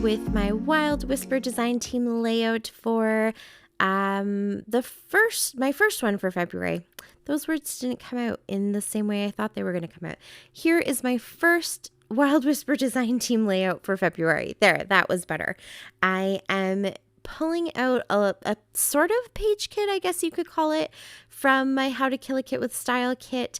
with my Wild Whisper design team layout for my first one for February. Those words didn't come out in the same way I thought they were going to come out. Here is my first Wild Whisper design team layout for February. There, that was better. I am pulling out a sort of page kit, I guess you could call it, from my How to Kill a Kit with Style kit.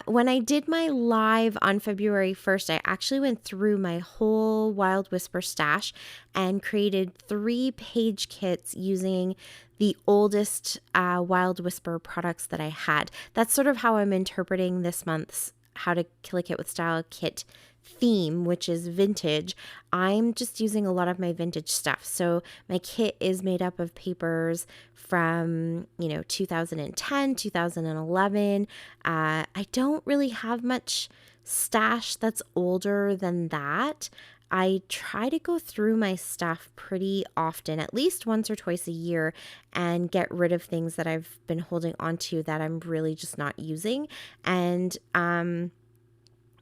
When I did my live on February 1st, I actually went through my whole Wild Whisper stash and created 3 page kits using the oldest Wild Whisper products that I had. That's sort of how I'm interpreting this month's How to Kill a Kit with Style kit theme, which is vintage. I'm just using a lot of my vintage stuff. So my kit is made up of papers from, 2010, 2011. I don't really have much stash that's older than that. I try to go through my stuff pretty often, at least once or twice a year, and get rid of things that I've been holding onto that I'm really just not using. And,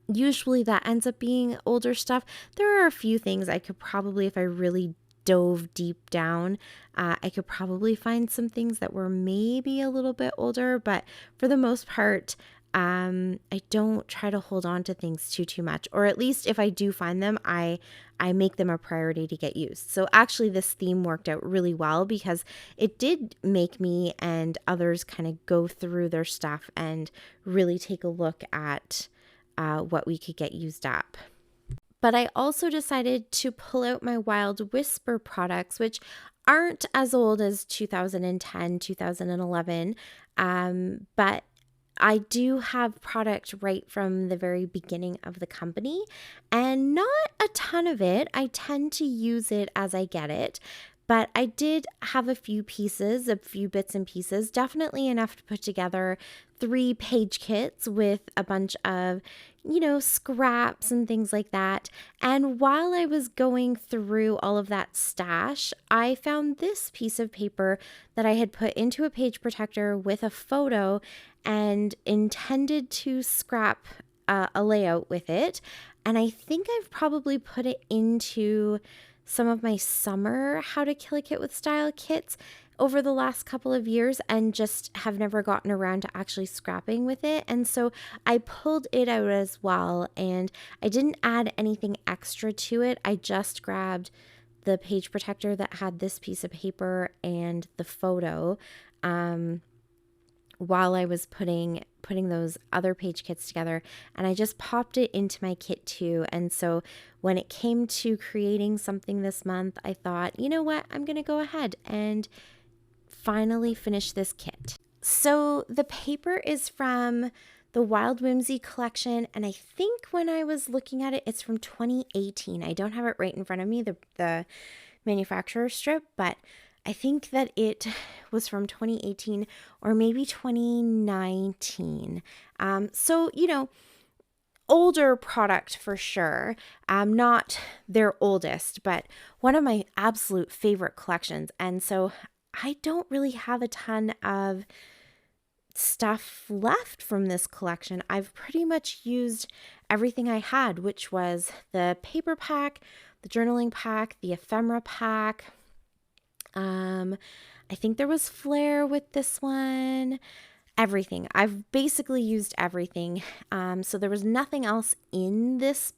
usually that ends up being older stuff. There are a few things I could probably, if I really dove deep down, I could probably find some things that were maybe a little bit older, but for the most part, I don't try to hold on to things too much, or at least if I do find them, I make them a priority to get used. So actually this theme worked out really well because it did make me and others kind of go through their stuff and really take a look at what we could get used up. But I also decided to pull out my Wild Whisper products, which aren't as old as 2010, 2011, but I do have product right from the very beginning of the company, and not a ton of it. I tend to use it as I get it. But I did have a few bits and pieces, definitely enough to put together 3 page kits with a bunch of, scraps and things like that. And while I was going through all of that stash, I found this piece of paper that I had put into a page protector with a photo and intended to scrap a layout with it. And I think I've probably put it into some of my summer How to Kill a Kit with Style kits over the last couple of years and just have never gotten around to actually scrapping with it. And so I pulled it out as well, and I didn't add anything extra to it. I just grabbed the page protector that had this piece of paper and the photo while I was putting those other page kits together, and I just popped it into my kit too. And so when it came to creating something this month, I thought, you know what, I'm going to go ahead and finally finish this kit. So the paper is from the Wild Whimsy collection, and I think when I was looking at it, it's from 2018. I don't have it right in front of me, the manufacturer strip, but I think that it was from 2018 or maybe 2019. So, older product for sure. Not their oldest, but one of my absolute favorite collections. And so I don't really have a ton of stuff left from this collection. I've pretty much used everything I had, which was the paper pack, the journaling pack, the ephemera pack. I think there was flair with this one. Everything. I've basically used everything. So there was nothing else in this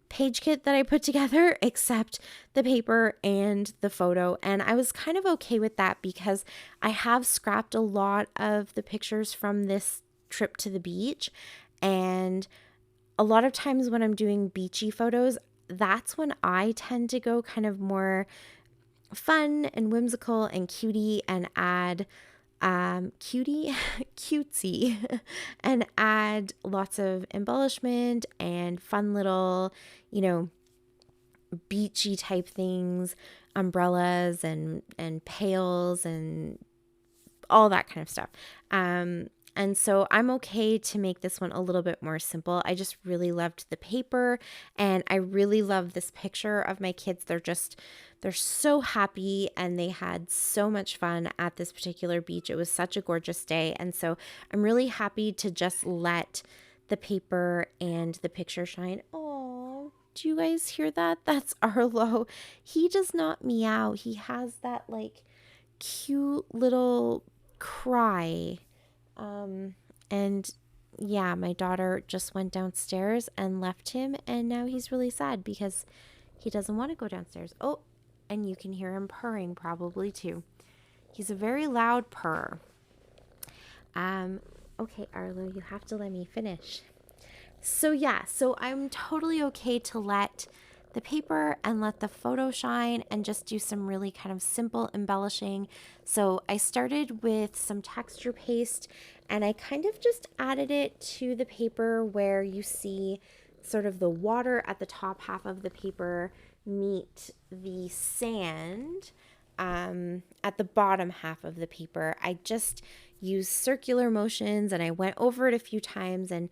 page kit that I put together except the paper and the photo. And I was kind of okay with that because I have scrapped a lot of the pictures from this trip to the beach. And a lot of times when I'm doing beachy photos, that's when I tend to go kind of more fun and whimsical and cutie and add cutesy and add lots of embellishment and fun little, beachy type things, umbrellas and pails and all that kind of stuff. And so I'm okay to make this one a little bit more simple. I just really loved the paper, and I really love this picture of my kids. They're so happy, and they had so much fun at this particular beach. It was such a gorgeous day. And so I'm really happy to just let the paper and the picture shine. Oh, Do you guys hear that? That's Arlo. He does not meow. He has that like cute little cry. And yeah, my daughter just went downstairs and left him, and now he's really sad because he doesn't want to go downstairs. Oh, and you can hear him purring probably too. He's a very loud purr. Okay, Arlo, you have to let me finish. So yeah, so I'm totally okay to let the paper and let the photo shine and just do some really kind of simple embellishing. So I started with some texture paste and I kind of just added it to the paper where you see sort of the water at the top half of the paper meet the sand at the bottom half of the paper. I just used circular motions and I went over it a few times, and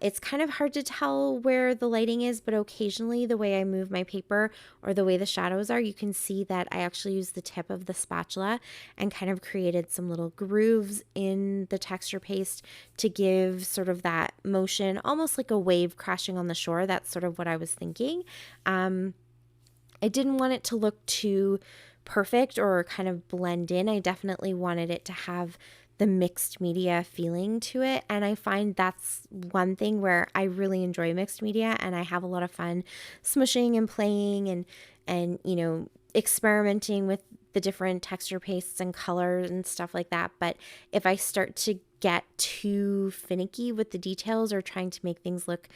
it's kind of hard to tell where the lighting is, but occasionally the way I move my paper or the way the shadows are, you can see that I actually used the tip of the spatula and kind of created some little grooves in the texture paste to give sort of that motion, almost like a wave crashing on the shore. That's sort of what I was thinking. I didn't want it to look too perfect or kind of blend in. I definitely wanted it to have the mixed media feeling to it. And I find that's one thing where I really enjoy mixed media and I have a lot of fun smushing and playing and you know, experimenting with the different texture pastes and colors and stuff like that. But if I start to get too finicky with the details or trying to make things look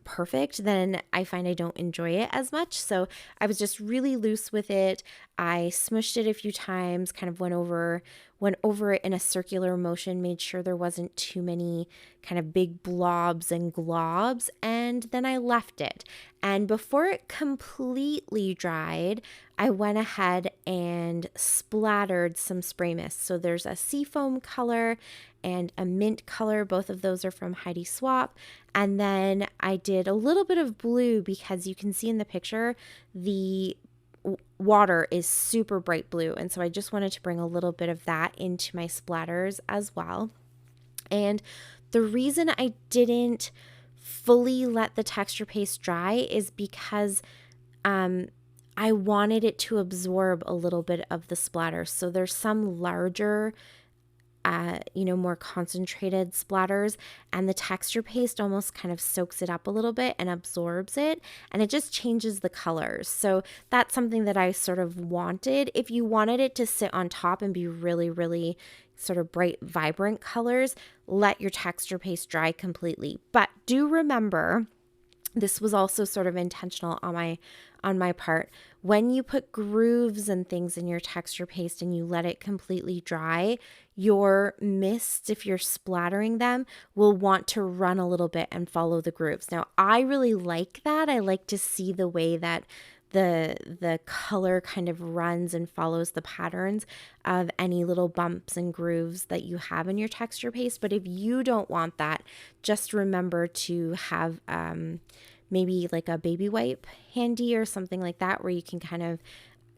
perfect, then I find I don't enjoy it as much. So I was just really loose with it. I smushed it a few times, kind of went over it in a circular motion, made sure there wasn't too many kind of big blobs and globs, and then I left it. And before it completely dried, I went ahead and splattered some spray mist. So there's a seafoam color and a mint color. Both of those are from Heidi Swapp. And then I did a little bit of blue because you can see in the picture the water is super bright blue. And so I just wanted to bring a little bit of that into my splatters as well. And the reason I didn't fully let the texture paste dry is because I wanted it to absorb a little bit of the splatter. So there's some larger more concentrated splatters, and the texture paste almost kind of soaks it up a little bit and absorbs it, and it just changes the colors. So that's something that I sort of wanted. If you wanted it to sit on top and be really, really sort of bright, vibrant colors, let your texture paste dry completely. But do remember, this was also sort of intentional on my part. When you put grooves and things in your texture paste and you let it completely dry, your mists, if you're splattering them, will want to run a little bit and follow the grooves. Now, I really like that. I like to see the way that the color kind of runs and follows the patterns of any little bumps and grooves that you have in your texture paste. But if you don't want that, just remember to have maybe like a baby wipe handy or something like that, where you can kind of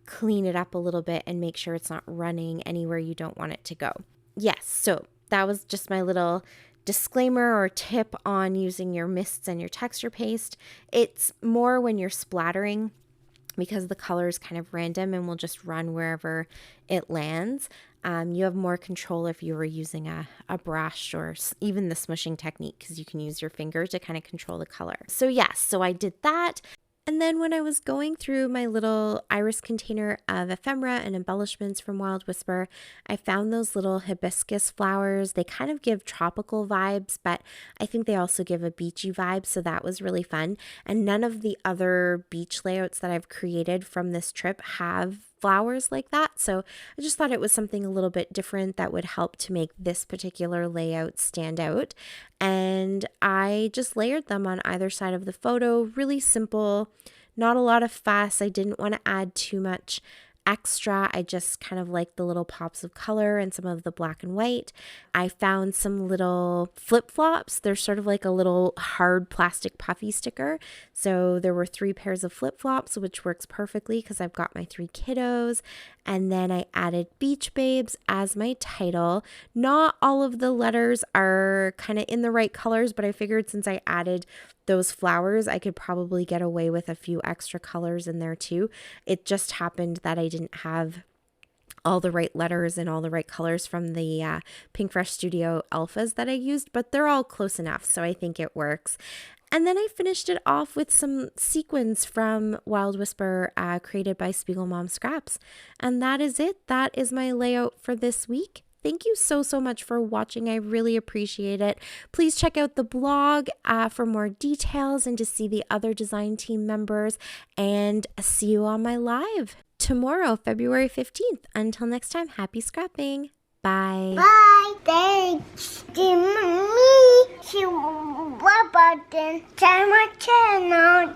clean it up a little bit and make sure it's not running anywhere you don't want it to go. Yes, so that was just my little disclaimer or tip on using your mists and your texture paste. It's more when you're splattering, because the color is kind of random and will just run wherever it lands. You have more control if you were using a brush or even the smushing technique, because you can use your finger to kind of control the color. So yes, so I did that. And then when I was going through my little iris container of ephemera and embellishments from Wild Whisper, I found those little hibiscus flowers. They kind of give tropical vibes, but I think they also give a beachy vibe, so that was really fun. And none of the other beach layouts that I've created from this trip have flowers like that, so I just thought it was something a little bit different that would help to make this particular layout stand out. And I just layered them on either side of the photo, really simple, not a lot of fuss. I didn't want to add too much extra. I just kind of like the little pops of color and some of the black and white. I found some little flip-flops. They're sort of like a little hard plastic puffy sticker. So there were 3 pairs of flip-flops, which works perfectly because I've got my 3 kiddos. And then I added Beach Babes as my title. Not all of the letters are kind of in the right colors, but I figured since I added those flowers, I could probably get away with a few extra colors in there too. It just happened that I didn't have all the right letters and all the right colors from the Pink Fresh Studio alphas that I used, but they're all close enough, so I think it works. And then I finished it off with some sequins from Wild Whisper, created by Spiegel Mom Scraps. And that is it. That is my layout for this week. Thank you so much for watching. I really appreciate it. Please check out the blog for more details and to see the other design team members. And see you on my live tomorrow, February 15th. Until next time, happy scrapping. Bye. Bye. Thanks to me. To Robert and my channel.